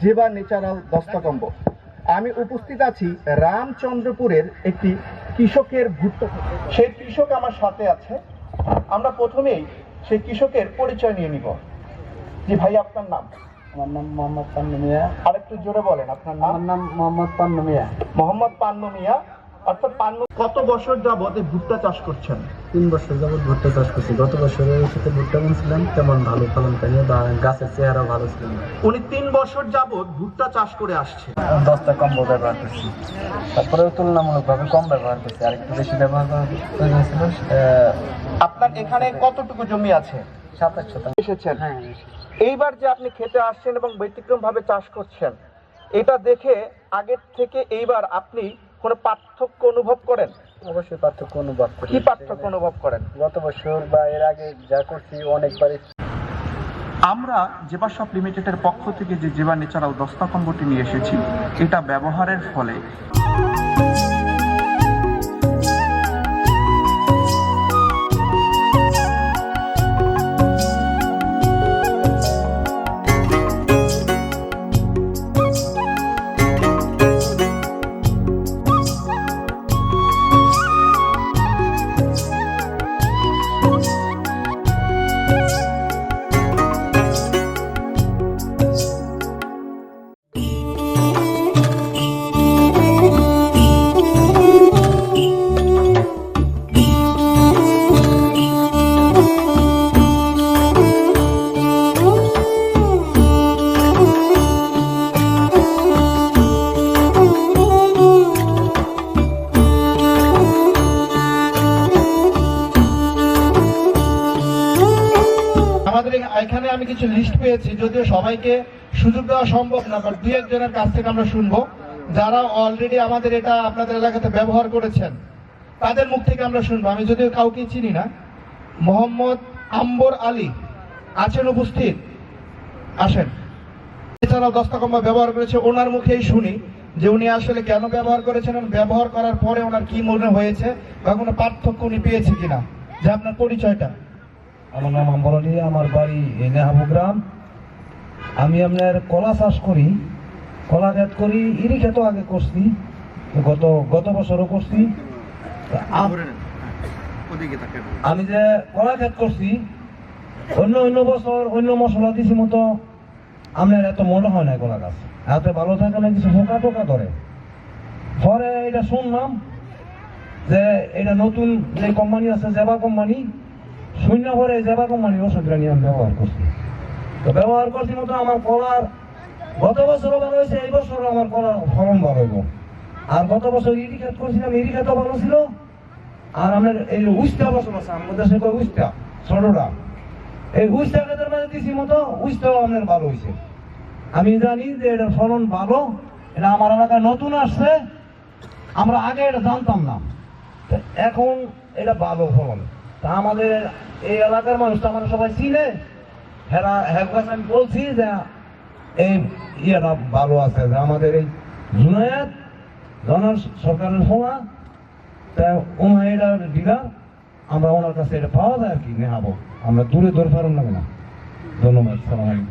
Zeba natural দস্তাকম্ব। আমি উপস্থিত আছি রামচন্দ্রপুরের একটি কৃষকের ভুট্টা। সেই কৃষক আমার সাথে আছে। আমরা প্রথমেই সেই কৃষকের পরিচয় নিয়ে নিব। জি ভাই, আপনার নাম? আমার নাম মোহাম্মদ পান্নু মিয়া। আরেকটু জোরে বলেন আপনার নাম। আমার নাম মোহাম্মদ পান্নু মিয়া। মোহাম্মদ পান্নু মিয়া। অর্থাৎ পান্নু কত বছর যাবত এই ভুট্টা চাষ করছেন? 3 বছর যাবত ভুট্টা চাষ করছি। গত বছরের সাথে ভুট্টা বুনছিলাম, তেমন ভালো ফলন পাইনি বা গাছের চেহারা ভালো ছিল না। উনি 3 বছর যাবত ভুট্টা চাষ করে আসছে। দস্তাকম্ব ব্যবহার করছি, তারপরেও তুলনামূলকভাবে কম ব্যবহার করছি। আর একটু বেশি ব্যবহার করার প্রয়োজন ছিল। আপনার এখানে কতটুকু জমি আছে? 27 শতাংশ এসেছেন। হ্যাঁ, এইবার যে আপনি খেতে আসছেন এবং ব্যতিক্রম ভাবে চাষ করছেন, এটা দেখে আগের থেকে এইবার আপনি কোনো পার্থক্য অনুভব করেন? অবশ্যই পার্থক্য অনুভব করি। কি পার্থক্য অনুভব করেন? গত বছর বা এর আগে যা করছি অনেকবারই। আমরা জেবা শপ লিমিটেডের পক্ষ থেকে যে জেবা ন্যাচারাল দস্তাকম্বটি নিয়ে এসেছি, এটা ব্যবহারের ফলে আমাদের এখানে আমি কিছু লিস্ট পেয়েছি, যদিও সবাইকে সুযোগ দেওয়া সম্ভব না, বাট 2-1 জনের কাছ থেকে আমরা শুনবো যারা অলরেডি আমাদের এটা আপনাদের এলাকাতে ব্যবহার করেছেন, তাদের মুখ থেকে আমরা শুনবো। আমি যদিও কাউকে চিনি না। মোহাম্মদ আম্বর আলী আছেন উপস্থিত? আসেন। এছাড়াও দস্তাকম্ব ব্যবহার করেছে, ওনার মুখেই শুনি যে উনি আসলে কেন ব্যবহার করেছেন, ব্যবহার করার পরে ওনার কি মনে হয়েছে বা কোনো পার্থক্য উনি পেয়েছে কিনা। যে আপনার পরিচয়টা? আমার নাম আম্বর আলী, আমার বাড়ি নেহাবু গ্রাম। আমি আপনার কলা চাষ করি, কলা ক্ষেত করি, ইরি ক্ষেতও আগে করছি, গত বছরও করছি। আমি যে কলা ক্ষেত করছি, অন্য বছর অন্য মশলা দিছি মতো আপনার এত মনে হয় না। কলা গাছ এত ভালো থাকে না, কিছু পোকা টোকা ধরে। পরে এটা শুনলাম যে এটা নতুন যে কোম্পানি আছে জেবা কোম্পানি, শূন্য করে জেবা কোম্পানির ওষুধটা নিয়ে আমি ব্যবহার করছি। তো ব্যবহার করছি মতো আমার কলার গত বছরও ভালো হয়েছে, এই বছরও আমার কলার ফলন ভালো হইব। আর গত বছর ইরি ক্ষেত করছিলাম, ইরি ক্ষেতও ভালো ছিল। আর আমার এই উস্তা বছর আছে, আমাদের দেশে উস্তা ছোটটা, এই উস্তা ক্ষেতের মাঝে দিছি মতো উস্তাও আপনার ভালো হয়েছে। আমি জানি যে এটার ফলন ভালো, এটা আমার এলাকায় নতুন আসছে, আমরা আগে এটা জানতাম না। এখন এটা ভালো ফলন। তা আমাদের এই এলাকার মানুষ তো আমরা সবাই চিনে, হ্যাঁ আমি বলছি যে এই ইয়েটা ভালো আছে, যে আমাদের এই জুনায়েত সরকারের ফোনা, তা ওনার এটা ডিলার, আমরা ওনার কাছে এটা পাওয়া যায় আর কি নেহাবো, আমরা দূরে পারুন না কেনা। ধন্যবাদ। সালাম আলাইকুম।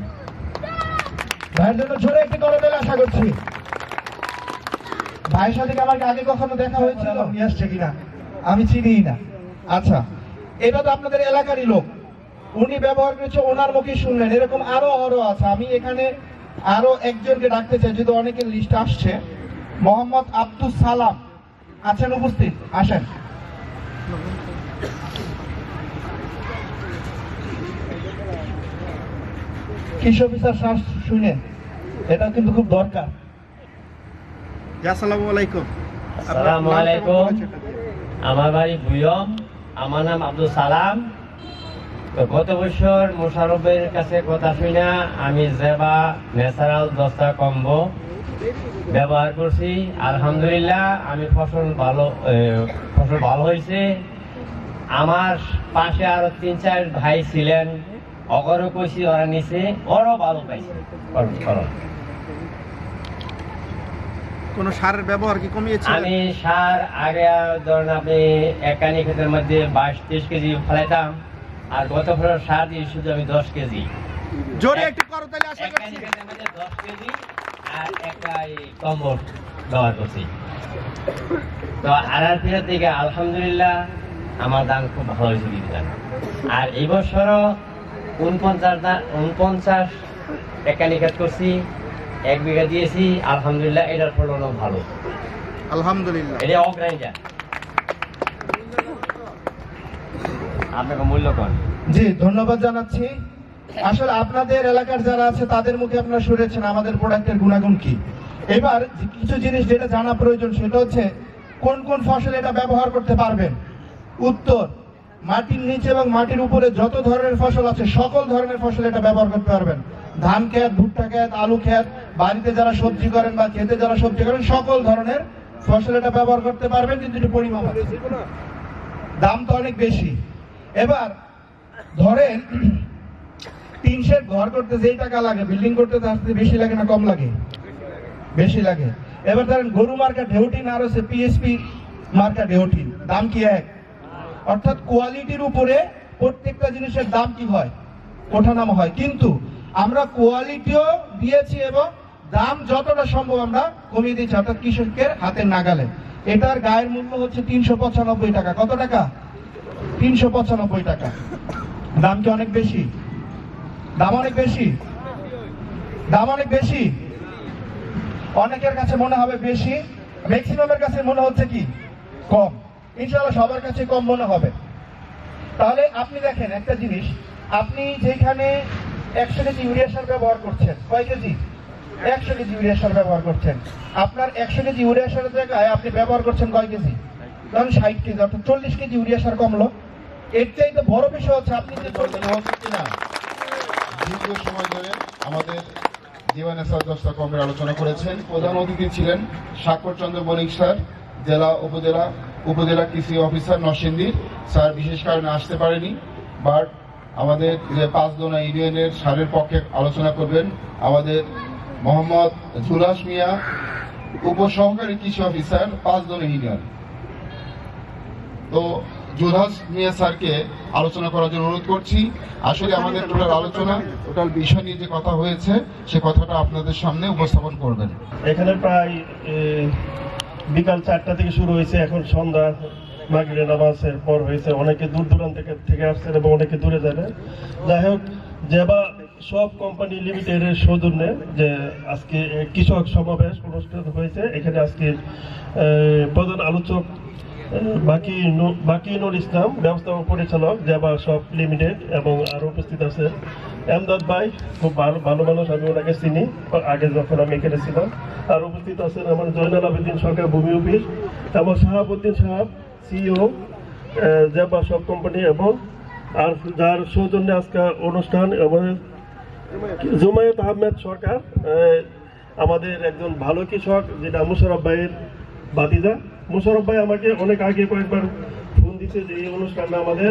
ভাইয়ের জন্য ছোট একটি করবেন আশা করছি। ভাইয়ের সাথে কি আমার আগে কখনো দেখা হয়েছিল? নিয়ে আসছে কিনা আমি চিনি না। আচ্ছা, এটা তো আপনাদের এলাকারই লোক, উনি ব্যবহার করেছে, ওনার মুখে শুনলেন। এরকম আরো আছে। আমি এখানে আরো একজনকে ডাকতে চাই, যদি অনেকের লিস্ট আসছে। মোহাম্মদ আব্দুল সালাম আছেন উপস্থিত? আসেন। কৃষি অফিসার স্যার শুনেন, এটা কিন্তু খুব দরকার। আসসালামু আলাইকুম। আসসালামু আলাইকুম। আমার বাড়ি বুয়ম, আমার নাম আব্দুল সালাম। গত বছর মোশারফের কাছে কথা শুনে আমি জেবা ন্যাচারাল দস্তাকম্ব ব্যবহার করছি। আলহামদুলিল্লাহ, আমি ফসল ভালো হয়েছে। আমার পাশে আরো 3-4 ভাই ছিলেন, অগরও কইছি, ওরা নিচে, ওরাও ভালো পাইছে। কোন সারের ব্যবহার কি কমিয়েছে? আমি সার আগে ধরেন আপনি একানি ক্ষেতের মধ্যে 22-23 কেজি ফেলাইতাম, আর গত বছর সার দিয়ে শুধু আমি 10 কেজি। জোরে একটু করতালি আশা করছি। একানি ক্ষেতের মধ্যে 10 কেজি আর একটা কম্বল ব্যবহার করছি। তো RRPR থেকে আলহামদুলিল্লাহ আমার দাম খুব ভালো হয়েছে বিধান। আর এই বছরও 49 টাকা নিকাত করছি, 1 বিঘা দিয়েছি, আলহামদুলিল্লাহ এটার ফলনও ভালো, আলহামদুলিল্লাহ। এটা অগ্রাণীটা আপনাকে মূল্য কর। জি, ধন্যবাদ জানাচ্ছি। আসলে আপনাদের এলাকার যারা আছে তাদের মুখে আপনারা শুনেছেন আমাদের প্রোডাক্টের গুণাগুণ কি। এবার কিছু জিনিস যেটা জানা প্রয়োজন সেটা হচ্ছে কোন কোন ফসল এটা ব্যবহার করতে পারবেন। উত্তর, মাটির নিচে এবং মাটির উপরে যত ধরনের ফসল আছে সকল ধরনের ফসল এটা ব্যবহার করতে পারবেন। ধান ক্ষেত, ভুট্টা ক্ষেত, আলু ক্ষেত, বাড়িতে যারা সবজি করেন বা খেতে যারা সবজি করেন সকল ধরনের ফসল এটা ব্যবহার করতে পারবেন, কিন্তু এটা পরিমাণ আছে। দাম তো অনেক বেশি। এবার ধরেন টিন শেড ঘর করতে যেই টাকা লাগে বিল্ডিং করতে তার থেকে বেশি লাগে না কম লাগে? বেশি লাগে। এবার ধরেন গরু মার্কা ঢেউটিন আর হচ্ছে পিএসপি মার্কা ঢেউটিন, দাম কি এক? অর্থাৎ কোয়ালিটির উপরে প্রত্যেকটা জিনিসের দাম কি হয়? ওঠানামা হয়। কিন্তু আমরা কোয়ালিটিও দিয়েছি এবং দাম যতটা সম্ভব আমরা কমিয়ে দিয়েছি, অর্থাৎ কৃষকের হাতের নাগালে। এটার গায়ের মূল্য হচ্ছে 395 টাকা। কত টাকা? 395 টাকা। দাম কি অনেক বেশি? দাম অনেক বেশি? দাম অনেক বেশি? অনেকের কাছে মনে হবে বেশি, ম্যাক্সিমামের কাছে মনে হচ্ছে কি কম। ইনশাআল্লাহ সবার কাছে কম মনে হবে। তাহলে আপনি দেখেন একটা জিনিস, আপনি যেখানে 100 কেজি ইউরিয়া সার ব্যবহার করছেন, কয় কেজি? 100 কেজি ইউরিয়া সার ব্যবহার করছেন। আপনার 100 কেজি ইউরিয়া সারের জায়গায় আপনি ব্যবহার করছেন কয় কেজি? ধরুন 60 কেজি, অর্থাৎ 40 কেজি ইউরিয়া সার কমলো। এর চাইতে বড় বিষয় হচ্ছে আপনি যে দীর্ঘ সময় ধরে আমাদের জীবনেশ্বর দশটা কর্মের আলোচনা করেছেন। প্রধান অতিথি ছিলেন সাক্ষর চন্দ্র বণিক স্যার, জেলা উপজেলা কৃষি অফিসার নরসিংদীর স্যার। বিশেষ কারণে আসতে পারেনি, বাট আমাদের যে 5 দোনা ইউনিয়নের সারের পক্ষে আলোচনা করবেন আমাদের মোহাম্মদ জুলাস মিয়া, উপসহকারী কৃষি অফিসার 5 দোনা ইউনিয়ন। তো জুলহাস মিয়া স্যারকে আলোচনা করার জন্য অনুরোধ করছি। আসলে আমাদের টোটাল আলোচনা, টোটাল বিষয় নিয়ে যে কথা হয়েছে সে কথাটা আপনাদের সামনে উপস্থাপন করবেন। এখানে প্রায় বিকাল 4টা থেকে শুরু হয়েছে, এখন সন্ধ্যা মাগরিবের নামাজের পর হয়েছে। অনেকে দূর দূরান্ত থেকে আসছেন এবং অনেকে দূরে যাবে। যাই হোক, জেবা সব কোম্পানি লিমিটেডের সৌজন্যে যে আজকে কৃষক সমাবেশ অনুষ্ঠান হয়েছে। এখানে আজকে প্রধান আলোচক বাকিনুল ইসলাম, ব্যবস্থাপক পরিচালক জেবা সব লিমিটেড, এবং আরো উপস্থিত আছে এমদাদ ভাই, খুব ভালো মানুষ, আমি ওনাকে চিনি আগে যখন আমি এখানে ছিলাম। আর উপস্থিত আছেন আমার জয়নাল আবেদিন সরকার ভূমি অফিস, এবং শাহাবুদ্দিন সাহেব, সিইও জেবা সব কোম্পানি, এবং আর যার সৌজন্যে আজকে অনুষ্ঠান আমাদের জুমায়েত আহমেদ সরকার, আমাদের একজন ভালো কৃষক, যেটা মুশারফ ভাইয়ের বাতিজা। মুশারফ ভাই আমাকে অনেক আগে কয়েকবার ফোন দিচ্ছে যে এই অনুষ্ঠানটা আমাদের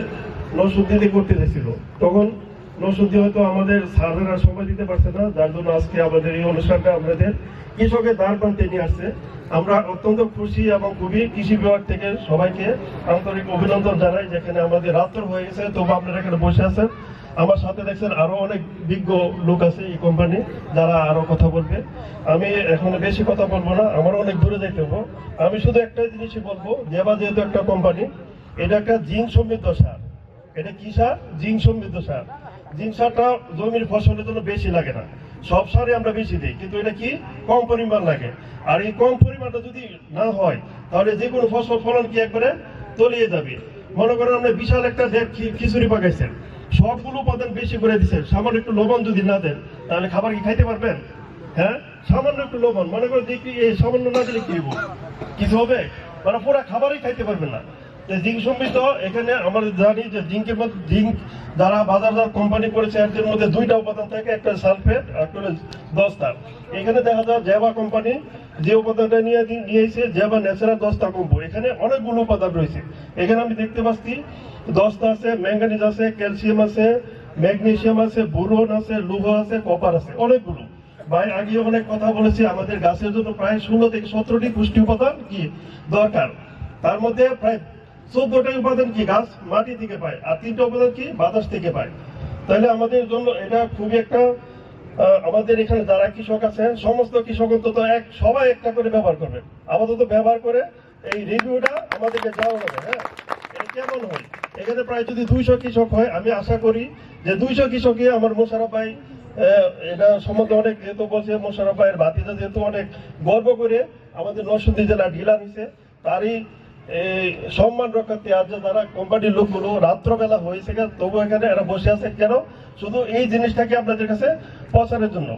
নরসিংদীতে করতে চাইছিল। তখন নরসিংদী হয়তো আমাদের স্যারেরা সময় দিতে পারছে না, যার জন্য আজকে আমাদের এই অনুষ্ঠানটা আমাদের কৃষকের দ্বার প্রান্তে নিয়ে আসছে। আমরা অত্যন্ত খুশি এবং খুবই কৃষি বিভাগ থেকে সবাইকে আন্তরিক অভিনন্দন জানাই, যেখানে আমাদের রাত্র হয়ে গেছে তবু আপনারা এখানে বসে আছেন। আমার সাথে দেখছেন আরো অনেক বিজ্ঞ লোক আছে এই কোম্পানি, যারা আরো কথা বলবে। আমি এখন বেশি কথা বলবো না, আমার অনেক দূরে যাইতে হবো। আমি শুধু একটা জিনিসই বলবো, জেবা যেহেতু একটা কোম্পানি, এটা একটা জিঙ্ক সমৃদ্ধ সার। এটা কি সার? জিঙ্ক সমৃদ্ধ সার। জিঙ্ক সারটা জমির ফসলের জন্য বেশি লাগে না, সব সারে আমরা বেশি দিই, কিন্তু এটা কি কম পরিমাণ লাগে। আর এই কম পরিমাণটা যদি না হয় তাহলে যে কোনো ফসল ফলন কি একবারে তলিয়ে যাবে। মনে করেন আপনি বিশাল একটা খিচুড়ি পাকাইছেন, সবগুলো উপাদান বেশি করে দিচ্ছেন, সামান্য একটু লবণ যদি না দেন তাহলে খাবার কি খাইতে পারবেন? হ্যাঁ, সামান্য একটু লবণ মনে করে দেখি, এই সামান্য না দিলে কি হবো? কিছু হবে? মানে পুরো খাবারই খাইতে পারবেন না। জিঙ্ক সমৃদ্ধ, এখানে আমরা জানি যে জিঙ্কের মধ্যে জিঙ্ক যারা বাজারজাত কোম্পানি করেছে এর মধ্যে 2টা উপাদান থাকে, একটা সালফেট আর একটা দস্তা। এখানে দেখা যায় জেবা কোম্পানি যে উপাদানটা নিয়েছে জেবা ন্যাচারাল দস্তা কম্বো, এখানে অনেকগুলো উপাদান রয়েছে। এখানে আমি দেখতে পাচ্ছি দস্তা আছে, ম্যাঙ্গানিজ আছে, ক্যালসিয়াম আছে, ম্যাগনেসিয়াম আছে, বোরন আছে, লৌহ আছে, কপার আছে, অনেকগুলো। ভাই আগে অনেক কথা বলেছি, আমাদের গাছের জন্য প্রায় 16 থেকে 17টি পুষ্টি উপাদান কি দরকার। তার মধ্যে প্রায় 14টা উপাদান কি গাছ মাটি থেকে পায়, আর 3টা উপাদান কি বাতাস থেকে পায়। তাহলে আমাদের জন্য এটা খুবই একটা আমাদের এখানে যারা কৃষক আছে সমস্ত কৃষক অন্তত সবাই একটা করে ব্যবহার করবে, আপাতত ব্যবহার করে এই রিভিউটা আমাদেরকে জানানো হবে। হ্যাঁ, এটা কেমন হয়? এখানে প্রায় যদি 200 কৃষক হয়, আমি আশা করি যে 200 কৃষকই আমার মোশাররফ ভাই এটা সম্বন্ধে অনেক যেহেতু বলছে, মোশাররফ ভাইয়ের ভাতিজা যেহেতু অনেক গর্ব করে আমাদের নরসিংদী জেলা ডিলার হয়েছে, তারই এই সম্মান রক্ষার্থে আজ যারা কোম্পানির লোকগুলো রাত্রবেলা হয়েছে তবু এখানে এরা বসে আছে কেন? শুধু এই জিনিসটাকে আপনাদের কাছে পৌঁছানোর জন্য।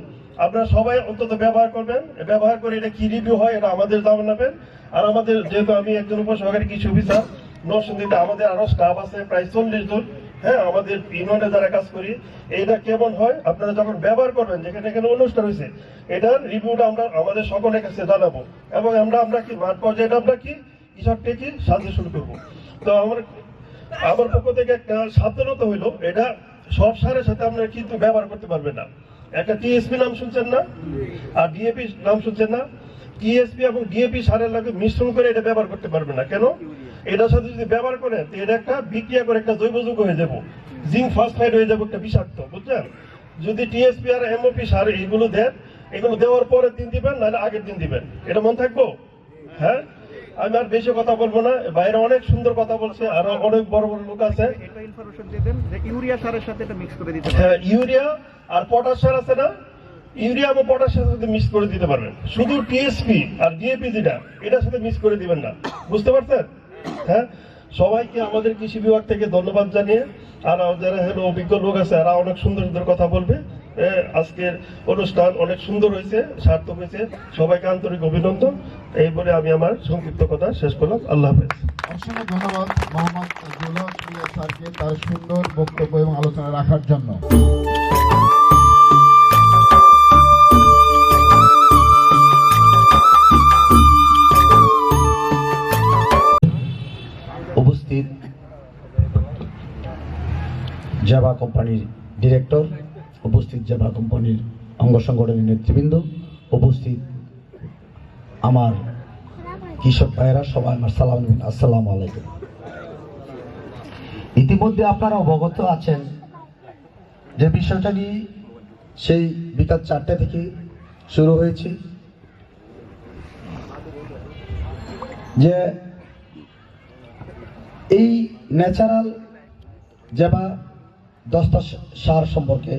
আপনারা সবাই অন্তত ব্যবহার করবেন, ব্যবহার করে এটা কি রিভিউ হয় এটা আমাদের জানাবেন। আর আমাদের যেহেতু আমি একজন উপসহকারী কৃষি অফিসার নরসিংদীতে, আমাদের আরো স্টাফ আছে প্রায় 40 জন। হ্যাঁ, আমাদের ইউনিয়নে যারা কাজ করি, এইটা কেমন হয় আপনারা যখন ব্যবহার করবেন, যেখানে এখানে অনুষ্ঠান হয়েছে, এটার রিভিউটা আমরা আমাদের সকলের কাছে জানাবো এবং আমরা কি মাঠ পর্যায়ে আমরা কি কৃষককে কি সাজেশন করবো। তো আমার পক্ষ থেকে একটা সাবধানতা হইলো, এটা সব সারের সাথে আপনারা কিন্তু ব্যবহার করতে পারবেন না। একটা টিএসপি নাম শুনছেন না, আর ডিএপি নাম শুনছেন না। টিএসপি এবং ডিএপি সারের লাগে মিশ্রণ করে এটা ব্যবহার করতে পারবেন না। কেন? এটার সাথে যদি ব্যবহার করেন এটা একটা বিক্রিয়া করে একটা জৈব যৌগ হয়ে যাবো, জিঙ্ক ফসফাইড হয়ে যাবে, একটা বিষাক্ত, বুঝছেন? যদি টিএসপি আর এমওপি সার এগুলো দেন, এগুলো দেওয়ার পরের দিন দিবেন, নাহলে আগের দিন দিবেন। এটা মনে থাকবো? হ্যাঁ, আমি আর বেশি কথা বলবো না, বাইরে অনেক সুন্দর কথা বলছে, আরো অনেক বড় বড় লোক আছে। ইউরিয়া সারের সাথে এটা মিক্স করে দিতে হ্যাঁ, ইউরিয়া আর পটাশ সার আছে না, ইউরিয়া এবং পটাশের সাথে মিক্স করে দিতে পারবেন। শুধু টিএসপি আর ডিএপি যেটা, এটার সাথে মিক্স করে দিবেন না, বুঝতে পারছেন? হ্যাঁ, সবাইকে আমাদের কৃষি বিভাগ থেকে ধন্যবাদ জানিয়ে, আর যারা হলো অভিজ্ঞ লোক আছে এরা অনেক সুন্দর সুন্দর কথা বলবে। আজকের অনুষ্ঠান অনেক সুন্দর হয়েছে, সার্থক হয়েছে, সবাইকে আন্তরিক অভিনন্দন। এই বলে আমি আমার সংক্ষিপ্ত কথা শেষ করলাম। আল্লাহ হাফেজ। অসংখ্য ধন্যবাদ মোহাম্মদ জুলহক স্যারকে তার সুন্দর বক্তব্য এবং আলোচনা রাখার জন্য। উপস্থিত জাভা কোম্পানির ডিরেক্টর, উপস্থিত জাভা কোম্পানির অঙ্গ সংগঠনের নেতৃবৃন্দ, উপস্থিত আমার কৃষক ভাইয়েরা, সবাই আমার সালাম নেবেন। আসসালামু আলাইকুম। ইতিমধ্যে আপনারা অবগত আছেন যে বিষয়টা নিয়ে সেই বিকাল 4টা থেকে শুরু হয়েছে, যে এই ন্যাচারাল জাভা দস্তা সার সম্পর্কে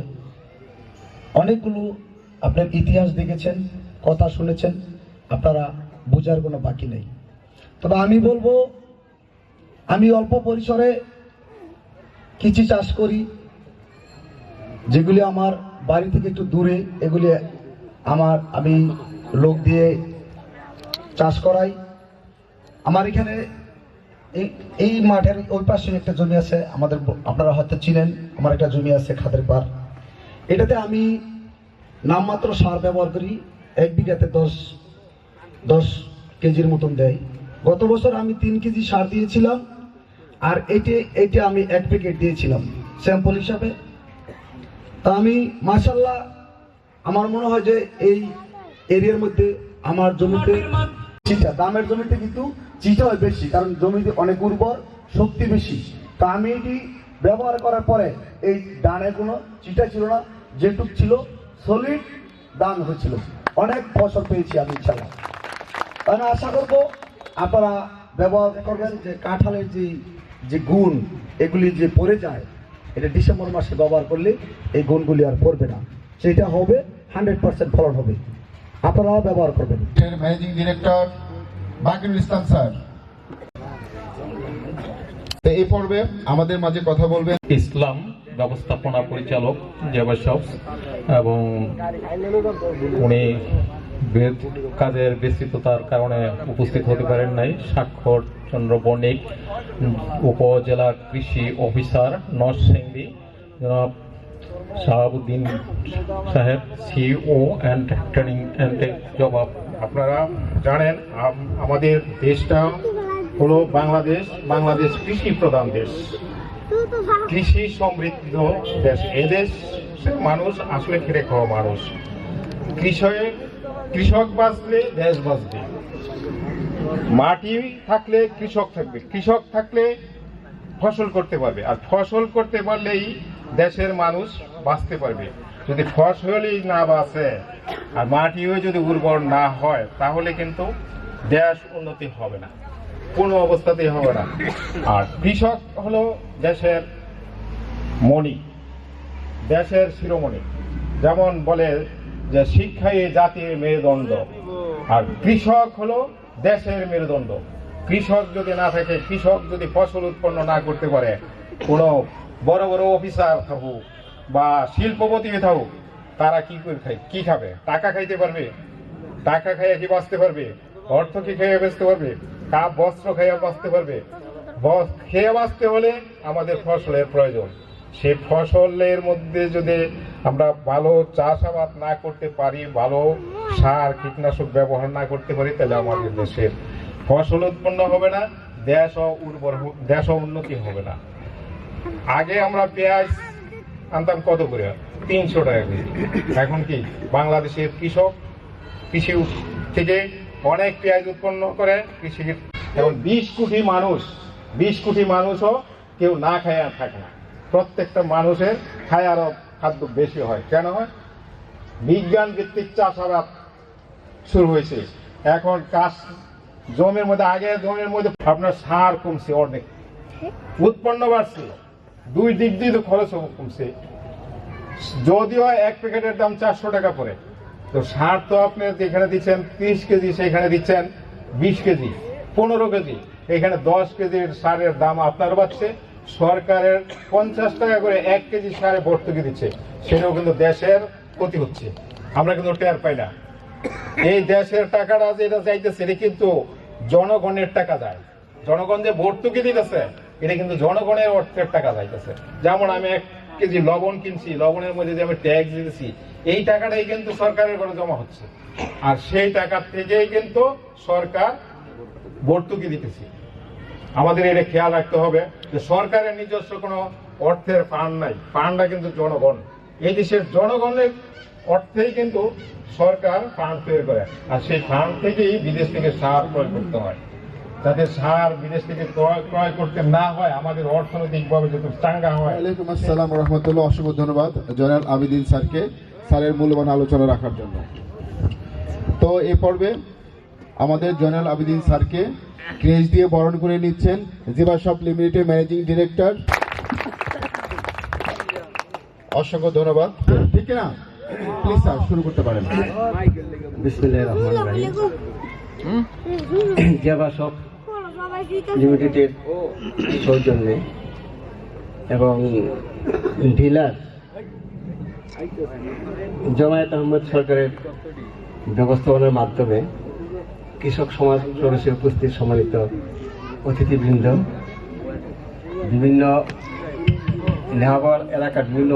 অনেকগুলো আপনার ইতিহাস দেখেছেন, কথা শুনেছেন, আপনারা বোঝার কোনো বাকি নেই। তবে আমি বলবো, আমি অল্প পরিসরে কিছু চাষ করি, যেগুলি আমার বাড়ি থেকে একটু দূরে, এগুলি আমি লোক দিয়ে চাষ করাই। আমার এখানে এই মাঠের ওই পাশে একটা জমি আছে আমাদের, আপনারা হয়তো চিনেন, আমার একটা জমি আছে খাদের পার। এটাতে আমি নামমাত্র সার ব্যবহার করি, 1 বিঘাতে 10 কেজির মতন দেয়। গত বছর আমি 3 কেজি সার দিয়েছিলাম, আর এইটা আমি 1 প্যাকেট দিয়েছিলাম স্যাম্পল হিসাবে। তা আমি মাশাআল্লাহ, আমার মনে হয় যে এই এরিয়ার মধ্যে আমার জমিতে চিটা, দামের জমিতে কিন্তু চিটা হয় বেশি, কারণ জমিতে অনেক উর্বর, শক্তি বেশি। তা আমি এটি ব্যবহার করার পরে এই দানে কোনো চিটা ছিল না, যেটুক ছিল সলিড দান হয়েছিল, অনেক ফসল পেয়েছি আমি ইনশাআল্লাহ। আমি আশা করবো আপনারা ব্যবহার করবেন। যে কাঁঠালের যে গুণ এগুলি যে পড়ে যায়, এটা ডিসেম্বর মাসে ব্যবহার করলে এই গুণগুলি আর পড়বে না, সেটা হবে 100% ফলন হবে, আপনারাও ব্যবহার করবেন। ম্যানেজিং ডিরেক্টর বাকিরুল ইসলাম স্যার এই পর্বে আমাদের মাঝে কথা বলবেন। ইসলাম ব্যবস্থাপনা পরিচালক জাভা শপস, এবং উনি কাজের ব্যস্ততার কারণে উপস্থিত হতে পারেন নাই। স্বাক্ষর চন্দ্র বণিক, উপজেলা কৃষি অফিসার নরসিংদী, জনাব শাহাবুদ্দিন সাহেব, সিও অ্যান্ড ট্রেনিং অ্যান্ড জবাব। আপনারা জানেন আমাদের দেশটা হলো বাংলাদেশ কৃষি প্রধান দেশ, কৃষি সমৃদ্ধ দেশ। এদেশ মানুষ আসলে খেটে খাওয়া মানুষ। কৃষক বাঁচলে দেশ বাঁচবে। মাটি থাকলে কৃষক থাকবে, কৃষক থাকলে ফসল করতে পারবে, আর ফসল করতে পারলেই দেশের মানুষ বাঁচতে পারবে। যদি ফসলই না বাঁচে আর মাটিও যদি উর্বর না হয় তাহলে কিন্তু দেশ উন্নতি হবে না, কোনো অবস্থাতেই হবে না। আর কৃষক হলো দেশের মণি, দেশের শিরোমণি। যেমন বলে যে শিক্ষাই জাতির মেরুদণ্ড, আর কৃষক হলো দেশের মেরুদণ্ড। কৃষক যদি না থাকে, কৃষক যদি ফসল উৎপন্ন না করতে পারে, কোনো বড় বড় অফিসার থাকুক বা শিল্পপতি থাকুক, তারা কি করে খায়, কি খাবে? টাকা খাইতে পারবে? টাকা খাইয়ে কি বাঁচতে পারবে? অর্থ কি খেয়ে বাঁচতে পারবে? কাপ বস্ত্র খেয়ে বাঁচতে পারবে? খেয়ে বাঁচতে হলে আমাদের ফসলের প্রয়োজন। সেই ফসলের মধ্যে যদি আমরা ভালো চাষাবাদ না করতে পারি, ভালো সার কীটনাশক ব্যবহার না করতে পারি, তাহলে আমাদের দেশের ফসল উৎপন্ন হবে না, দেশও উন্নতি হবে না। আগে আমরা পেঁয়াজ আনতাম কত করে? 300 টাকা কেজি। এখন কি বাংলাদেশের কৃষক কৃষি থেকে অনেক পেঁয়াজ উৎপন্ন করে কৃষি। এখন 20 কোটি মানুষও কেউ না খায় আর থাকে না। প্রত্যেকটা মানুষের খায়ার খাদ্য বেশি হয়। কেন হয়? বিজ্ঞান ভিত্তিক চাষাবাদ শুরু হয়েছে। এখন জমির মধ্যে, আগে জমির মধ্যে আপনার সার কমছে, অনেক উৎপন্ন বাড়ছে, দুই দিক দিয়ে তো খরচ কমছে। যদিও এক প্যাকেটের দাম 400 টাকা পড়ে, তো সার তো আপনি যেখানে দিচ্ছেন 30 কেজি, সেখানে দিচ্ছেন 20 কেজি, 15 কেজি। এখানে 10 কেজির সারের দাম আপনার বাড়ছে। সরকারের 50 টাকা করে 1 কেজি সারে ভর্তুকি দিচ্ছে, সেটাও কিন্তু দেশের ক্ষতি হচ্ছে, আমরা কিন্তু টের পাই না। এই দেশের টাকাটা যেটা যাইতেছে, এটা কিন্তু জনগণের টাকা যায়। জনগণ যে ভর্তুকি দিতেছে, এটা কিন্তু জনগণের অর্থের টাকা যাইতেছে। যেমন আমি 1 কেজি লবণ কিনছি, লবণের মধ্যে যে আমি ট্যাক্স দিতেছি, এই টাকাটাই কিন্তু সরকারের ঘরে জমা হচ্ছে, আর সেই টাকা থেকেই কিন্তু সরকার ভর্তুকি দিতেছে। আমাদের এটা খেয়াল রাখতে হবে যে সরকারের নিজস্ব কোনো অর্থের ফান্ড নাই, ফান্ডটা কিন্তু জনগণ। এই দেশের জনগণের অর্থেই কিন্তু সরকার ফান্ড তৈরি করে, আর সেই ফান্ড থেকেই বিদেশ থেকে সার ক্রয় করতে হয়। যাতে সার বিদেশ থেকে ক্রয় করতে না হয়, আমাদের অর্থনৈতিকভাবে যাতে চাঙ্গা হয়। ওয়ালাইকুম আসসালাম রহমতুল্লাহ। অসংখ্য ধন্যবাদ জয়নাল আবেদিন স্যারকে স্যারের মূল্যবান আলোচনা রাখার জন্য। তো এ পর্বে আমাদের জয়নাল আবেদিন স্যারকে ক্রেজ দিয়ে বরণ করে নিচ্ছেন Zeba shop limited managing director. অসংখ্য ধন্যবাদ। ঠিক না? প্লিজ স্যার শুরু করতে পারেন। বিসমিল্লাহির রহমানির রহিম। জেবা শপ লিমিটেডের সৌজন্যে এবং ডিলার জমায়েত আহমদ সরকারের ব্যবস্থাপনার মাধ্যমে কৃষক সমাজ সদস্য উপস্থিত সম্মানিত অতিথিবৃন্দ, বিভিন্ন নেহাবর এলাকার বিভিন্ন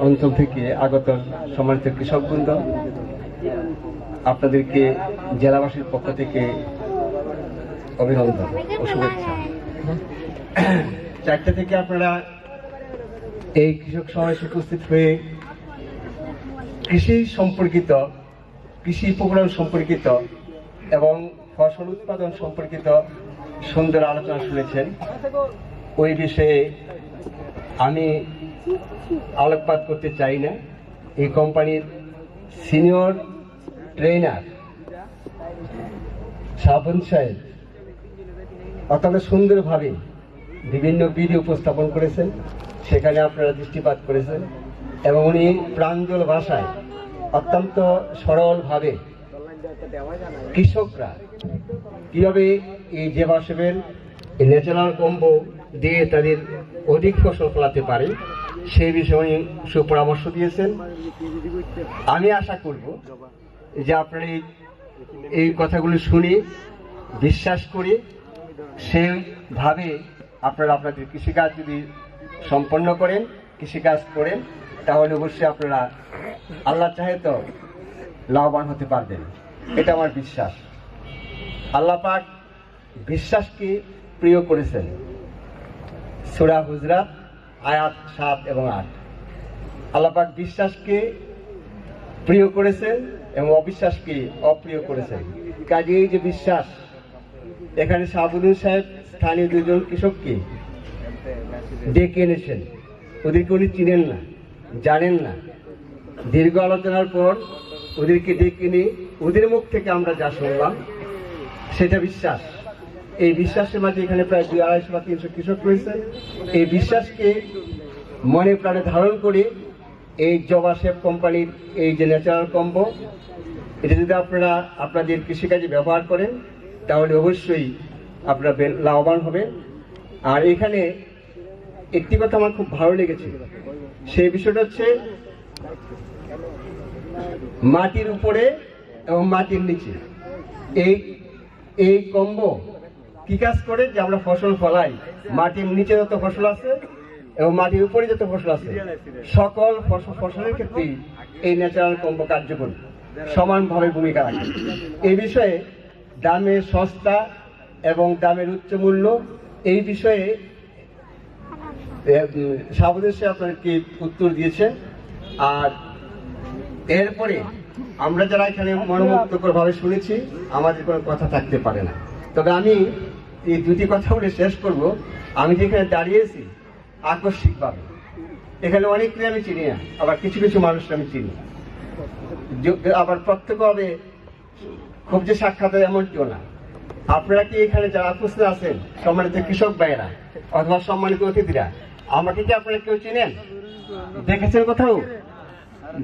অঞ্চল থেকে আগত সম্মানিত কৃষকবৃন্দ, আপনাদেরকে জেলাবাসীর পক্ষ থেকে অভিনন্দন ও শুভেচ্ছা। 4টা থেকে আপনারা এই কৃষক সমাবেশে উপস্থিত হয়ে কৃষি সম্পর্কিত, কৃষি উপকরণ সম্পর্কিত এবং ফসল উৎপাদন সম্পর্কিত সুন্দর আলোচনা শুনেছেন। ওই বিষয়ে আমি আলোকপাত করতে চাই না। এই কোম্পানির সিনিয়র ট্রেনার শাবন সাহেব অত্যন্ত সুন্দরভাবে বিভিন্ন ভিডিও উপস্থাপন করেছেন, সেখানে আপনারা দৃষ্টিপাত করেছেন এবং উনি প্রাঞ্জল ভাষায় অত্যন্ত সরলভাবে কৃষকরা কীভাবে এই জেবা শপের ন্যাচারাল কম্বো দিয়ে তাদের অধিক ফসল ফলাতে পারে সেই বিষয়ে উনি সুপরামর্শ দিয়েছেন। আমি আশা করব যে আপনারা এই কথাগুলো শুনে বিশ্বাস করে সেইভাবে আপনারা আপনাদের কৃষিকাজ যদি সম্পন্ন করেন, কৃষিকাজ করেন, তাহলে অবশ্যই আপনারা আল্লাহ চাহে তো লাভবান হতে পারবেন, এটা আমার বিশ্বাস। আল্লাহ পাক বিশ্বাসকে প্রিয় করেছেন। সূরা হুজরাত আয়াত 7 এবং 8। আল্লাহ পাক বিশ্বাসকে প্রিয় করেছেন এবং অবিশ্বাসকে অপ্রিয় করেছেন। কাজে এই যে বিশ্বাস, এখানে শাহাবুদ্দিন সাহেব স্থানীয় 2জন কৃষককে ডেকে এনেছেন, ওদেরকে উনি চিনেন না, জানেন না। দীর্ঘ আলোচনার পর ওদেরকে ডেকে নিয়ে ওদের মুখ থেকে আমরা যা শুনলাম সেটা বিশ্বাস। এই বিশ্বাসের মাঝে এখানে প্রায় 200-250 বা 300 কৃষক রয়েছে। এই বিশ্বাসকে মনে প্রাণে ধারণ করে এই জবা শেপ কোম্পানির এই যে ন্যাচারাল কম্বো, এটা যদি আপনারা আপনাদের কৃষিকাজে ব্যবহার করেন তাহলে অবশ্যই আপনারা লাভবান হবেন। আর এখানে একটি কথা আমার খুব ভালো লেগেছে, সেই বিষয়টা হচ্ছে মাটির উপরে এবং মাটির নিচে এই কম্বো কি কাজ করে, যে আমরা ফসল ফলাই, মাটির নিচে যত ফসল আছে এবং মাটির উপরে যত ফসল আছে সকল ফসলের ক্ষেত্রেই এই ন্যাচারাল কম্বো কার্যকরী, সমানভাবে ভূমিকা রাখে। এই বিষয়ে দামের সস্তা এবং দামের উচ্চ মূল্য, এই বিষয়ে সাবদেশে আপনাদেরকে উত্তর দিয়েছেন। আর এরপরে আমরা যারা এখানে মনোমুগ্ধকর ভাবে শুনেছি, আমাদের কোনো কথা থাকতে পারে না। তবে আমি এই দুটি কথা বলে শেষ করব। আমি যেখানে দাঁড়িয়েছি আকস্মিকভাবে, এখানে অনেককে আমি চিনি না, আবার কিছু কিছু মানুষ আমি চিনি, আবার প্রত্যক্ষভাবে খুব যে সাক্ষাৎ হয় এমনটিও না। আপনারা কি এখানে যারা উপস্থিত আছেন, সম্মানিত কৃষক ভাইয়েরা অথবা সম্মানিত অতিথিরা, আমাকে কি আপনারা কেউ চিনেন? দেখেছেন কোথাও?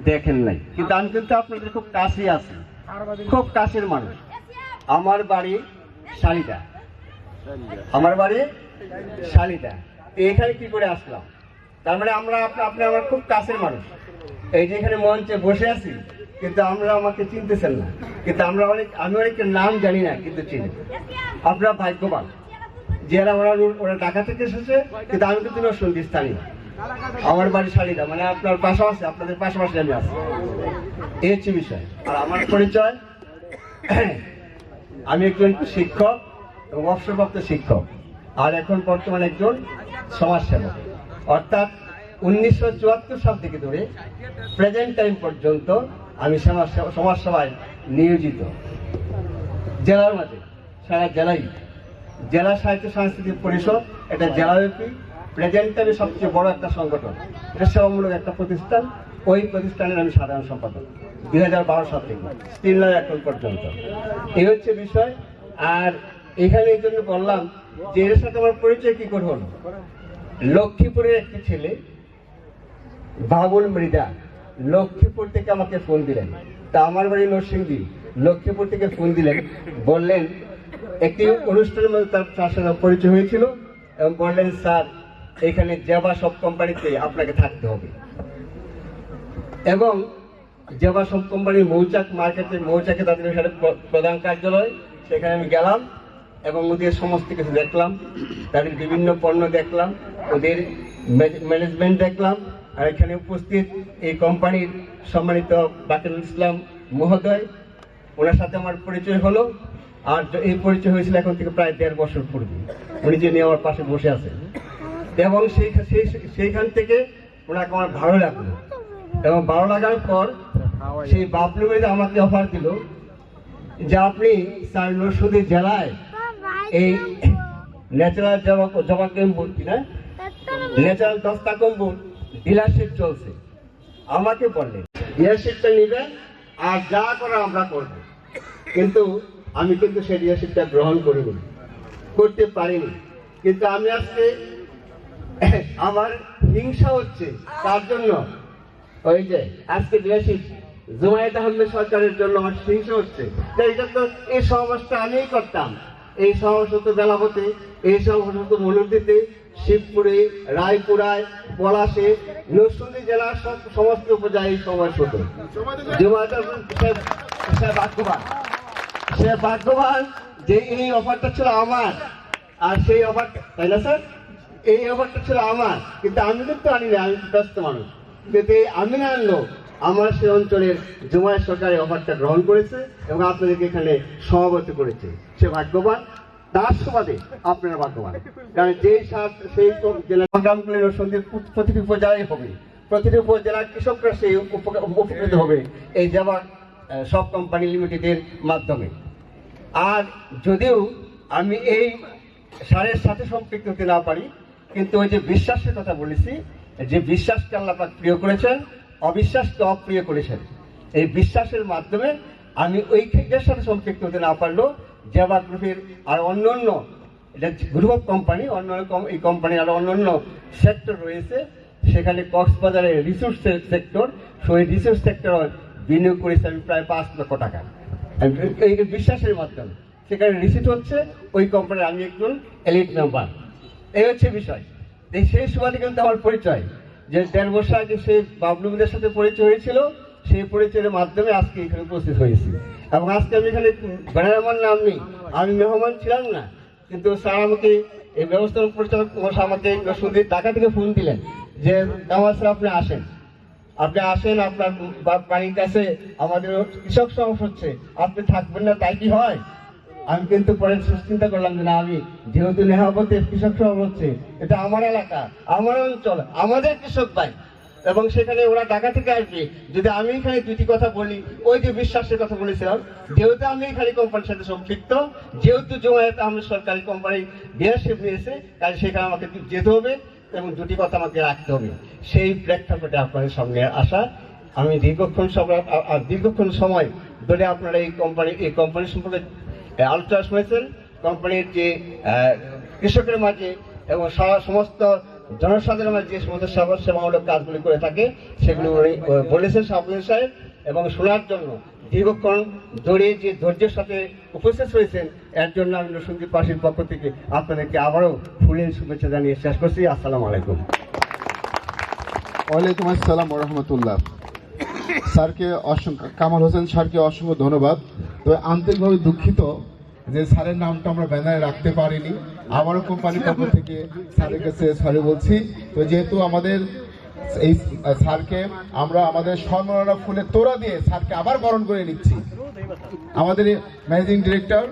দেখেন নাই, কিন্তু আমি কিন্তু আপনাদের খুব কাছে আছি, খুব কাছের মানুষ। আমার বাড়ি শালিদা, আমার বাড়ি শালিদা। এখানে কি করে আসলাম? তার মানে আপনি আমার খুব কাছের মানুষ। এই যে এখানে মঞ্চে বসে আছি, কিন্তু আমরা আমাকে চিনতেছেন না, কিন্তু আমি অনেকের নাম জানি না, কিন্তু চিনি। আপনারা ভাগ্যবান যারা ওরা ঢাকা থেকে এসেছে, কিন্তু আমি কিন্তু নরসিংদী স্থানীয়। আমার বাড়ি শালিদা, মানে আপনার পাশাপাশি, আপনাদের পাশাপাশি আমি আছি, এই হচ্ছে বিষয়। আর আমার পরিচয়, আমি একজন শিক্ষক এবং অবসরপ্রাপ্ত শিক্ষক, আর এখন বর্তমানে একজন সমাজসেবক। অর্থাৎ 1974 সাল থেকে ধরে প্রেজেন্ট টাইম পর্যন্ত আমি সমাজসেবায় নিয়োজিত। জেলার মাঝে, সারা জেলায় জেলা সাহিত্য সাংস্কৃতিক পরিষদ, এটা জেলাব্যাপী প্রেজেন্ট টাইমে সবচেয়ে বড় একটা সংগঠন, এটা সেবামূলক একটা প্রতিষ্ঠান। ওই প্রতিষ্ঠানের আমি সাধারণ সম্পাদক 2012 সাল থেকে স্টিল নয় এখন পর্যন্ত। এই হচ্ছে বিষয়। আর এখানে এই জন্য বললাম যে এর সাথে আমার পরিচয় কি করে হলো। লক্ষ্মীপুরের একটি ছেলে বাবুল মৃদা লক্ষ্মীপুর থেকে আমাকে ফোন দিলেন। তা আমার বাড়ি নরসিংদী, লক্ষ্মীপুর থেকে ফোন দিলেন, বললেন একটি অনুষ্ঠানের মধ্যে তার সাথে পরিচয় হয়েছিল এবং বললেন, স্যার এখানে জেবা সব কোম্পানিতে আপনাকে থাকতে হবে। এবং জেবা সব কোম্পানির মৌচাকে তাদের এখানে প্রধান কার্যালয়, সেখানে আমি গেলাম এবং ওদের সমস্ত কিছু দেখলাম, তাদের বিভিন্ন পণ্য দেখলাম, ওদের ম্যানেজমেন্ট দেখলাম। আর এখানে উপস্থিত এই কোম্পানির সম্মানিত বাকিরুল ইসলাম মহোদয়, ওনার সাথে আমার পরিচয় হলো। আর এই পরিচয় হয়েছিল এখন থেকে প্রায় 1.5 বছর পূর্বে। উনি যে নিয়ে আমার পাশে বসে আছেন, এবং সেইখান থেকে ওনাকে আমার ভালো লাগলো। এবং ভালো লাগার পর সেই বাবলু মেয়ে আমাকে অফার দিল যে আপনি স্যার নরসিংদী জেলায় এই ন্যাচারাল জবা কম্বল, কিনা ন্যাচারাল দস্তা কম্বল ডিলারশিপ চলছে, আমাকে বললেন ডিলারশিপটা নেবেন আর যা করার আমরা করব। কিন্তু আমি কিন্তু সেই ডিলারশিপটা গ্রহণ করতে পারিনি। কিন্তু আমি আজকে আমার হিংসা হচ্ছে তার জন্য, ওই যে আজকে ডিলারশিপ জুমায়েত আহমেদ সরকারের জন্য আমার হিংসা হচ্ছে। এটা তো এই সমাবেশটা আমিই করতাম। এই সমাবেশ হতো বেলাবতে, এই সমাবেশ হতো মনুরদিতে, শিবপুরে, রায়পুরায়, পলাশে, নরসিংদী জেলার সমস্ত উপজেলায় এই সমাবেশ হতো। জুমায়েত আহমেদ সে ভাগ্যবান যে এই অফারটা ছিল আমার, আর সেই অফারটা, তাই না স্যার, এই অফারটা ছিল আমার, কিন্তু আমি কিন্তু আনি না, আমি ব্যস্ত মানুষ। কিন্তু আমি না আনলো, আমার সেই অঞ্চলের জুমায়েত সরকার এই অফারটা গ্রহণ করেছে এবং আপনাদেরকে এখানে সভাপতি করেছে। সে ভাগ্যবান, তার সুবাদে আপনারা ভাগ্যবান। কারণ সেই জেলা নরসিংদীর প্রতিটি উপজেলায় হবে, প্রতিটি উপজেলার কৃষকরা সেই উপকৃত হবে এই জেবা সব কোম্পানি লিমিটেডের মাধ্যমে। আর যদিও আমি এই সারের সাথে সম্পৃক্ত হতে না পারি, কিন্তু ওই যে বিশ্বাসের কথা বলেছি, যে বিশ্বাসকে আল্লাহ পাক প্রিয় করেছেন, অবিশ্বাসকে অপ্রিয় করেছেন। এই বিশ্বাসের মাধ্যমে আমি ওই ক্ষেত্রের সাথে সম্পৃক্ত হতে না পারলেও জেবা গ্রুপের আর অন্য এটা গ্রুপ অফ কোম্পানি, এই কোম্পানির আরো অন্য সেক্টর রয়েছে, সেখানে কক্সবাজারের রিসোর্স সেক্টর, সেই রিসোর্স সেক্টর বিনিয়োগ করেছে আমি প্রায় 5 লক্ষ টাকা এই বিশ্বাসের মাধ্যমে। সেখানে রিসিট হচ্ছে ওই কোম্পানির আমি একজন এলিট মেম্বার। এই হচ্ছে বিষয়। এই সেই সময় কিন্তু আমার পরিচয়, যে 1.5 বছর আগে সেই বাবলুদের সাথে পরিচয় হয়েছিল, সেই পরিচয়ের মাধ্যমে আজকে এখানে উপস্থিত হয়েছি। এবং আজকে আমি এখানে বেড়ার আমার নাম নেই, আমি মেহমান ছিলাম না, কিন্তু স্যার আমাকে এই ব্যবস্থাপনা পরিচালক আমাকে সুদীর ঢাকা থেকে ফোন দিলেন যে কামাল স্যার আপনি আসেন, আপনার বাড়ির কাছে আমাদের কৃষক সমস্যা হচ্ছে, আপনি থাকবেন না তাই কি হয়? আমি কিন্তু পরে চিন্তা করলাম যে না, আমি যেহেতু নেহাবতে কৃষক সভা হচ্ছে, এটা আমার এলাকা, আমার অঞ্চল, আমাদের কৃষক ভাই, এবং সেখানে ওরা ঢাকা থেকে আসবে, যদি আমি এখানে দুটি কথা বলি, ওই যে বিশ্বাসের কথা বলেছিলাম, যেহেতু আমি এখানে কোম্পানির সাথে সম্পৃক্ত, যেহেতু জমায়েত আহমেদ সরকারি কোম্পানি ডিলারশিপ নিয়েছে, কাজে সেখানে আমাকে যেতে হবে এবং দুটি কথা আমাকে রাখতে হবে। সেই প্রেক্ষাপটে আপনাদের সামনে আসা। আমি দীর্ঘক্ষণ সময় ধরে আপনারা এই কোম্পানি সম্পর্কে আলোচনা শুনেছেন, কোম্পানির যে কৃষকের মাঝে এবং সমস্ত জনসাধারণের মাঝে যে সমস্ত সেবামূলক কাজগুলি করে থাকে সেগুলো উনি বলেছেন সাবলীন সাহেব, এবং শোনার জন্য দীর্ঘক্ষণ ধরে যে ধৈর্যের সাথে উপস্থিত হয়েছেন, এর জন্য আমি নরসিংদী পার্টির পক্ষ থেকে আপনাদেরকে আবারও ফুলের শুভেচ্ছা জানিয়ে শেষ করছি। আসসালামু আলাইকুম। ওয়ালাইকুম আসসালাম ওয়া রাহমাতুল্লাহ। স্যারকে কামাল হোসেন স্যারকে অসংখ্য ধন্যবাদ। তো আন্তরিকভাবে দুঃখিত যে স্যারের নামটা আমরা ব্যানারে রাখতে পারিনি। আবারও কোম্পানির পক্ষ থেকে স্যারের কাছে সরি বলছি। তো যেহেতু আমাদের এই স্যারকে আমরা আমাদের সম্মাননা ফুলের তোড়া দিয়ে স্যারকে আবার বরণ করে নিচ্ছি। আমাদের ম্যানেজিং ডিরেক্টর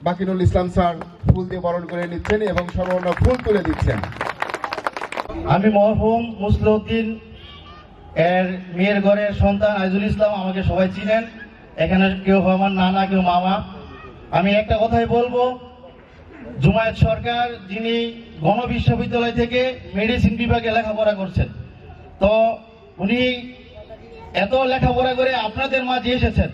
বাকিরুল ইসলাম স্যার ফুল দিয়ে বরণ করে নিচ্ছেন এবং সম্মাননা ফুল তুলে দিচ্ছেন। আমি মরহুম মুসলিউদ্দিন এর মেয়ের ঘরের সন্তান আইজুল ইসলাম, আমাকে সবাই চিনেন, এখানে কেউ আমার নানা কেউ মামা। আমি একটা কথাই বলবো, জুমায়েত সরকার যিনি গণবিশ্ববিদ্যালয় থেকে মেডিসিন বিভাগে লেখাপড়া করছেন, তো উনি এত লেখাপড়া করে আপনাদের মাঝে এসেছেন,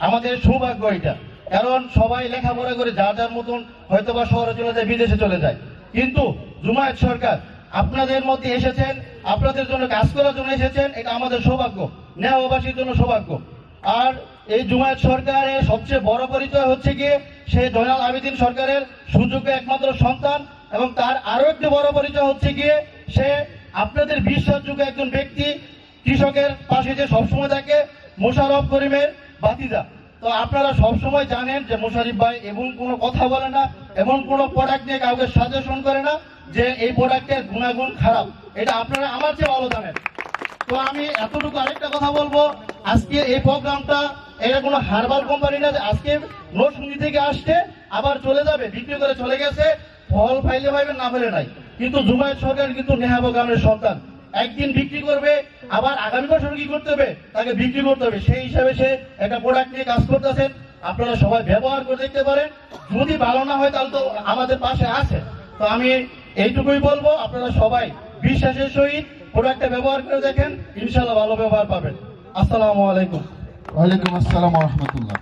আমাদের সৌভাগ্য এটা। কারণ সবাই লেখাপড়া করে যার যার মতন হয়তো বা শহরে চলে যায়, বিদেশে চলে যায়, কিন্তু জুমায়েত সরকার আপনাদের মধ্যে এসেছেন, আপনাদের জন্য কাজ করার জন্য এসেছেন, এটা আমাদের সৌভাগ্য, নেহাবাসীর জন্য সৌভাগ্য। আর এই জুমায়েত সরকারের সবচেয়ে বড় পরিচয় হচ্ছে গিয়ে সে জয়নাল আবেদিন সরকারের সুযোগ্য একমাত্র সন্তান, এবং তার আরো একটি বড় পরিচয় হচ্ছে গিয়ে সে আপনাদের বিশ্বাসযোগ্য একজন ব্যক্তি, কৃষকের পাশে যে সবসময় থাকে, মোশাররফ করিমের ভাতিজা। তো আপনারা সবসময় জানেন যে মোশাররফ ভাই এমন কোনো কথা বলে না, এমন কোনো প্রোডাক্ট নিয়ে কাউকে সাজেশন করে না যে এই প্রোডাক্টের গুণাগুণ খারাপ, এটা আপনারা আমার চেয়ে ভালো জানেন। তো আমি এতটুকু আরেকটা কথা বলবো, আজকে এই প্রোগ্রামটা এটা কোনো হারবাল কোম্পানি না যে আজকে নরসিংদী থেকে আসছে আবার চলে যাবে, বিক্রি করে চলে গেছে, ফল ফাইলে পাইবেন না ফেলে নাই। কিন্তু জুমায়েত সরকার কিন্তু নেহাবো গ্রামের সন্তান, একদিন বিক্রি করবে, আবার আগামী বছর কি করতে হবে, তাকে বিক্রি করতে হবে, সেই হিসাবে সে একটা প্রোডাক্ট নিয়ে কাজ করতেছেন। আপনারা সবাই ব্যবহার করে দেখতে পারেন, যদি ভালো না হয় তাহলে তো আমাদের পাশে আছে। তো আমি এইটুকুই বলবো, আপনারা সবাই বিশ্বাসের সহিত প্রোডাক্টটা ব্যবহার করে দেখেন, ইনশাআল্লাহ ভালো ব্যবহার পাবেন। আসসালামু আলাইকুম। ওয়ালাইকুম আসসালাম ওয়া রাহমাতুল্লাহ।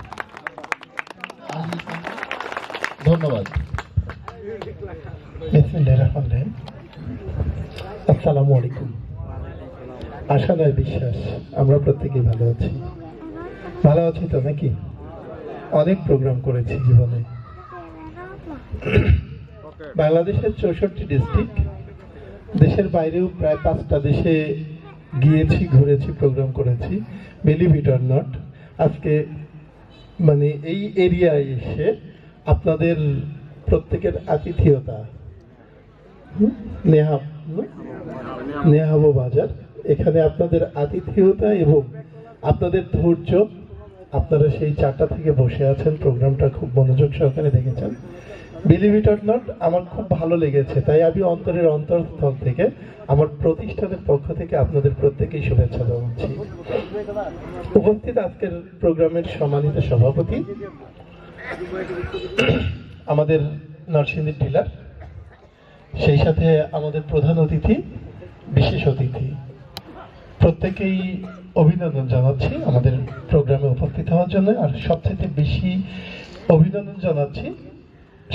ধন্যবাদ। আসসালামু আলাইকুম। আশা নয় বিশ্বাস, আমরা প্রত্যেকেই ভালো আছি। ভালো আছি তো নাকি? অনেক প্রোগ্রাম করেছি জীবনে। বাংলাদেশের 64 ডিস্ট্রিক্ট, দেশের বাইরেও প্রায় 5টা দেশে গিয়েছি, ঘুরেছি, প্রোগ্রাম করেছি। বিলিভ ইট অর নট, আজকে মানে এই এরিয়ায় এসে আপনাদের প্রত্যেকের আতিথেয়তা, নেহাবো বাজার, এখানে আপনাদের আতিথেয়তা এবং আপনাদের ধৈর্য, আপনারা সেই 4টা থেকে বসে আছেন, প্রোগ্রামটা খুব মনোযোগ সহকারে দেখেছেন। বিলিভ ইট অর নট, আমার খুব ভালো লেগেছে, তাই আমি অন্তরের অন্তরস্থল থেকে আমার প্রতিষ্ঠানের পক্ষ থেকে আপনাদের প্রত্যেকেই শুভেচ্ছা জানাচ্ছি। উপস্থিত আজকের প্রোগ্রামের সম্মানিত সভাপতি, আমাদের নরসিংদীর ডিলার সেই সাথে আমাদের প্রধান অতিথি, বিশেষ অতিথি, প্রত্যেকেই অভিনন্দন জানাচ্ছি আমাদের প্রোগ্রামে উপস্থিত হওয়ার জন্য। আর সবচেয়ে বেশি অভিনন্দন জানাচ্ছি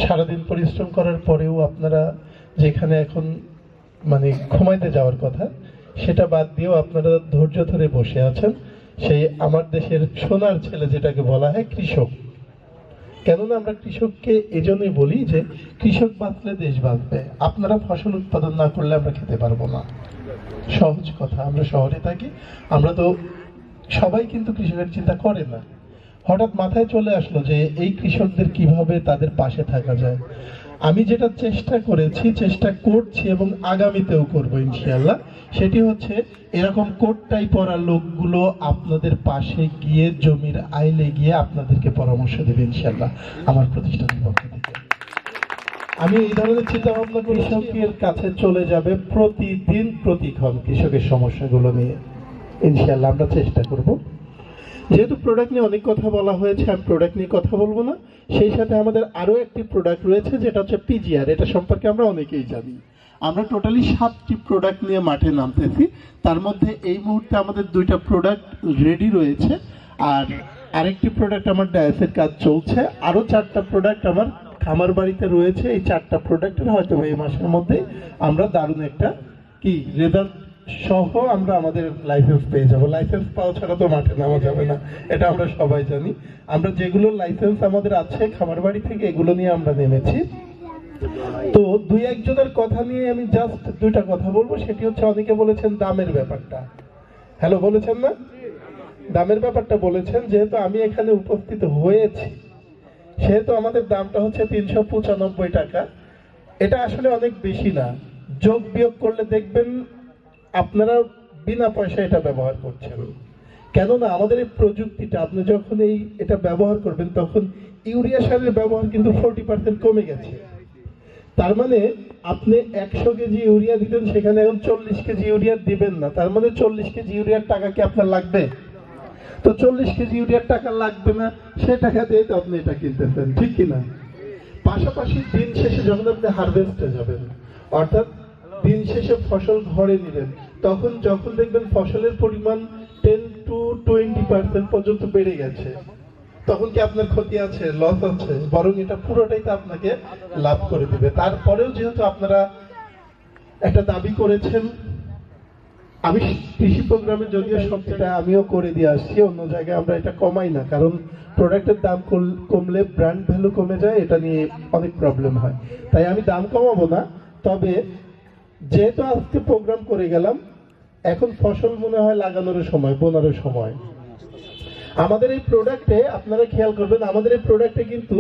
সারাদিন পরিশ্রম করার পরেও আপনারা যেখানে এখন মানে ঘুমাইতে যাওয়ার কথা সেটা বাদ দিয়েও আপনারা ধৈর্য ধরে বসে আছেন। সেই আমার দেশের সোনার ছেলে যেটাকে বলা হয় কৃষক। কেননা আমরা কৃষককে এজন্যই বলি যে কৃষক বাঁচলে দেশ বাঁচবে। আপনারা ফসল উৎপাদন না করলে আমরা খেতে পারবো না, সহজ কথা। আমরা শহরে থাকি, আমরা তো সবাই কিন্তু কৃষকের চিন্তা করে না। হঠাৎ মাথায় চলে আসলো যে এই কৃষকদের কিভাবে তাদের পাশে থাকা যায়। আমি যেটা চেষ্টা করেছি, চেষ্টা করছি এবং আগামীতেও করবো ইনশাআল্লাহ, সেটি হচ্ছে এরকম কোটটাই পরা লোকগুলো আপনাদের পাশে গিয়ে জমির আইলে গিয়ে আপনাদেরকে পরামর্শ দেবে ইনশাআল্লাহ আমার প্রতিষ্ঠানের পক্ষ থেকে। আমি এই ধরনের চিন্তা ভাবনা কৃষকের কাছে চলে যাবে প্রতিদিন প্রতিক্ষণ কৃষকের সমস্যাগুলো নিয়ে ইনশাআল্লাহ আমরা চেষ্টা করব। যেহেতু প্রোডাক্ট নিয়ে অনেক কথা বলা হয়েছে, আমি প্রোডাক্ট নিয়ে কথা বলবো না। সেই সাথে আমাদের আরো একটি প্রোডাক্ট রয়েছে যেটা হচ্ছে পিজিআর। এটা সম্পর্কে আমরা অনেকেই জানি। আমরা টোটালি 7টি প্রোডাক্ট নিয়ে মাঠে নামতেছি। তার মধ্যে এই মুহূর্তে আমাদের 2টা প্রোডাক্ট রেডি রয়েছে, আর আরেকটি প্রোডাক্ট আমার ডায়াসের কাজ চলছে। আরো 4টা প্রোডাক্ট আমার খামার বাড়িতে রয়েছে। এই 4টা প্রোডাক্টের হয়তো এই মাসের মধ্যে আমরা দারুণ একটা কি রেজাল্ট সহ আমরা আমাদের লাইসেন্স পেয়ে যাব। লাইসেন্স পাওয়া ছাড়া তো মাঠে নামা যাবে না, এটা আমরা সবাই জানি। আমরা যেগুলো লাইসেন্স আমাদের আছে খামার বাড়ি থেকে, এগুলো নিয়ে আমরা নেমেছি। তো 2-1 জনের কথা নিয়ে আমি জাস্ট 2টা কথা বলবো। সেটি হচ্ছে অনেকে বলেছেন দামের ব্যাপারটা। হ্যালো, বলেছেন না? দামের ব্যাপারটা বলেছেন। যেহেতু আমি এখানে উপস্থিত হয়েছি সেহেতু আমাদের দামটা হচ্ছে 395 টাকা। এটা আসলে অনেক বেশি না, যোগ বিয়োগ করলে দেখবেন আপনারা বিনা পয়সায় এটা ব্যবহার করছেন। কেননা আমাদের এই প্রযুক্তিটা আপনি যখন এটা ব্যবহার করবেন তখন ইউরিয়া সারের ব্যবহার কিন্তু 40% কমে গেছে। তার মানে আপনি 100 কেজি ইউরিয়া দিতেন, সেখানে এখন 40 কেজি ইউরিয়া দিবেন না। তার মানে 40 কেজি ইউরিয়ার টাকা কি আপনার লাগবে? তো 40 কেজি ইউরিয়ার টাকা লাগবে না, সে টাকা দিয়ে তো আপনি এটা কিনতেছেন, ঠিক কিনা? পাশাপাশি দিন শেষে যখন আপনি হারভেস্টে যাবেন, অর্থাৎ দিন শেষে ফসল ঘরে নেবেন, তখন যখন দেখবেন ফসলের পরিমাণ 10 to 20% পর্যন্ত বেড়ে গেছে, তখন কি আপনার ক্ষতি আছে, লস আছে? বরং এটা পুরোটাই তো আপনাকে লাভ করে দিবে। তারপরেও যেহেতু আপনারা একটা দাবি করেছেন, আমি কৃষি প্রোগ্রামে যদিও সবটা আমিও করে দিয়ে আসছি, অন্য জায়গায় আমরা এটা কমাই না, কারণ প্রোডাক্টের দাম কমলে ব্র্যান্ড ভ্যালু কমে যায়, এটা নিয়ে অনেক প্রবলেম হয়। তাই আমি দাম কমাবো না। তবে যেহেতু আজকে প্রোগ্রাম করে গেলাম, এখন ফসল মনে হয় লাগানোর সময়, বোনার সময়। আমাদের এই প্রোডাক্টে আপনারা খেয়াল করবেন, আমাদের এই প্রোডাক্টে কিন্তু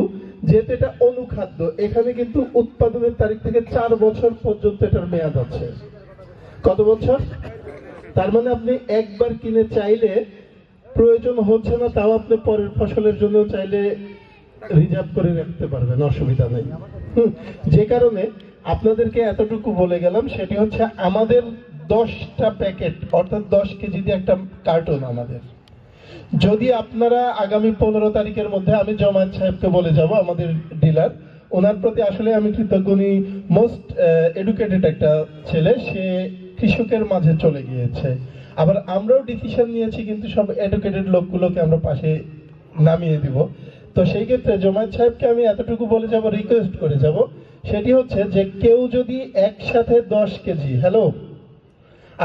যেহেতু এটা অনুখাদ্য, এখানে কিন্তু উৎপাদনের তারিখ থেকে 4 বছর পর্যন্ত এটার মেয়াদ আছে। কত বছর? তার মানে আপনি একবার কিনে চাইলে প্রয়োজন হচ্ছে না, তাও আপনি পরের ফসলের জন্য চাইলে রিজার্ভ করে রাখতে পারবেন, অসুবিধা নেই। যে কারণে আপনাদেরকে এতটুকু বলে গেলাম, সেটি হচ্ছে আমাদের 10টা প্যাকেট অর্থাৎ 10 কেজি দিয়ে একটা কার্টন আমাদের। যদি আপনারা আগামী 15 তারিখের মধ্যে, আমি জমায়েত সাহেবকে বলে যাব, আমাদের ডিলার, ওনার প্রতি আসলে আমি কৃতজ্ঞ। উনি মোস্ট এডুকেটেড একটা ছেলে, সে কৃষকের মাঝে চলে গিয়েছে। আবার আমরাও ডিসিশন নিয়েছি কিন্তু সব এডুকেটেড লোকগুলোকে আমরা পাশে নামিয়ে দিব। তো সেই ক্ষেত্রে জমায়েত সাহেবকে আমি এতটুকু বলে যাব, রিকোয়েস্ট করে যাব, সেটি হচ্ছে যে কেউ যদি একসাথে 10 কেজি, হ্যালো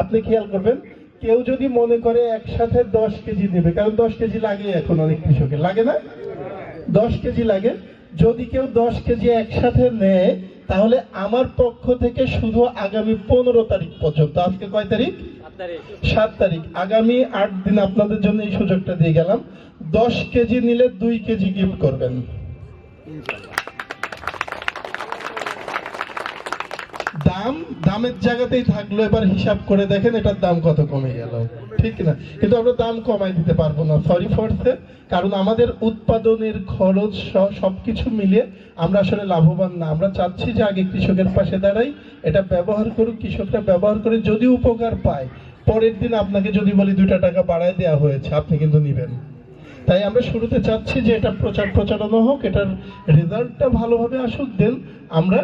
আপনি খেয়াল করবেন, কেউ যদি মনে করে একসাথে 10 কেজি নেবে, কারণ 10 কেজি লাগে, এখন অনেক কৃষকের লাগে না, 10 কেজি লাগে। যদি কেউ 10 কেজি একসাথে নেয়, তাহলে আমার পক্ষ থেকে শুধু আগামী 15 তারিখ পর্যন্ত, আজকে কয় তারিখ? 7 তারিখ, আগামী 8 দিন আপনাদের জন্য এই সুযোগটা দিয়ে গেলাম। 10 কেজি নিলে 2 কেজি গিফট করবেন। দামের জায়গাতেই থাকলো, এবার হিসাব করে দেখেন এটার দাম কত কমে গেল, ঠিক না? কিন্তু আমরা দাম কমাই দিতে পারবো না, সরি ফর দ্যাট, কারণ আমাদের উৎপাদনের খরচ সবকিছু মিলিয়ে আমরা আসলে লাভবান না। আমরা চাচ্ছি যে আগে কৃষকের পাশে দাঁড়াই, এটা ব্যবহার করুক, কৃষকরা ব্যবহার করে যদি উপকার পায়, পরের দিন আপনাকে যদি বলি 2টা টাকা বাড়ায় দেওয়া হয়েছে, আপনি কিন্তু নিবেন। তাই আমরা শুরুতে চাচ্ছি যে এটা প্রচারণা হোক, এটার রেজাল্টটা ভালোভাবে আসুক, দেন আমরা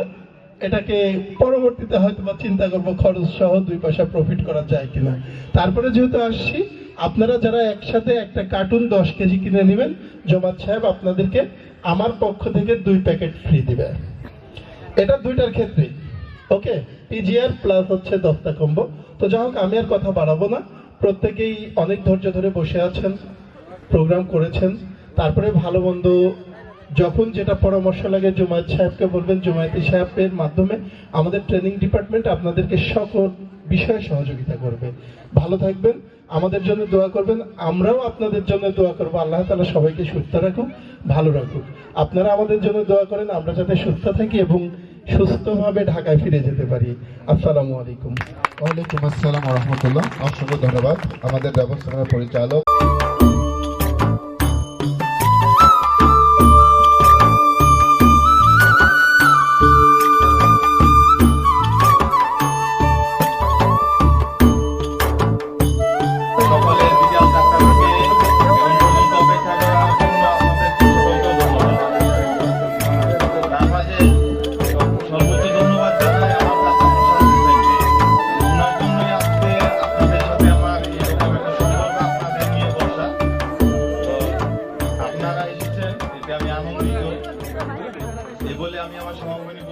এটাকে পরবর্তীতে হয়তো বা চিন্তা করবো খরচ সহ 2 পয়সা প্রফিট করা যায় কিনা। তারপরে যেহেতু আসছি, আপনারা যারা একসাথে একটা কার্টুন 10 কেজি কিনে নেবেন, জমাত সাহেব আপনাদেরকে আমার পক্ষ থেকে 2 প্যাকেট ফ্রি দিবে। এটা 2টার ক্ষেত্রে, ওকে, পিজিআর প্লাস হচ্ছে দস্তা কম্বো। তো যাই হোক, আমি আর কথা বাড়াবো না। প্রত্যেকেই অনেক ধৈর্য ধরে বসে আছেন, প্রোগ্রাম করেছেন। তারপরে ভালো মন্দ যখন যেটা পরামর্শ লাগে জুমায়েত সাহেবকে বলবেন, জুমায়েতি সাহেবের মাধ্যমে আমাদের ট্রেনিং ডিপার্টমেন্ট আপনাদেরকে সকল বিষয়ে সহযোগিতা করবে। ভালো থাকবেন, আমাদের জন্য দোয়া করবেন, আমরাও আপনাদের জন্য দোয়া করবো। আল্লাহ তাআলা সবাইকে সুস্থ রাখুক, ভালো রাখুক। আপনারা আমাদের জন্য দোয়া করেন, আমরা যাতে সুস্থ থাকি এবং সুস্থভাবে ঢাকায় ফিরে যেতে পারি। আসসালামু আলাইকুম। ওয়ালাইকুম আসসালাম ওয়া রাহমাতুল্লাহ। অসংখ্য ধন্যবাদ আমাদের ব্যবস্থাপনা পরিচালক। সকলের বিজাল ডাক্তারকে এবং পর্যন্ত অপেক্ষা করার জন্য আপনাদেরকে সকলকে ধন্যবাদ। তার মাঝে সর্বোচ্চ ধন্যবাদ জানাই আমার কাছে ওনার জন্যই আজকে আপনাদের সাথে আমার এরকম একটা সম্পর্ক আপনাদের নিয়ে বসা। তো আপনারা এসেছেন, এতে আমি আনন্দিত। এ বলে আমি আমার সমাপনী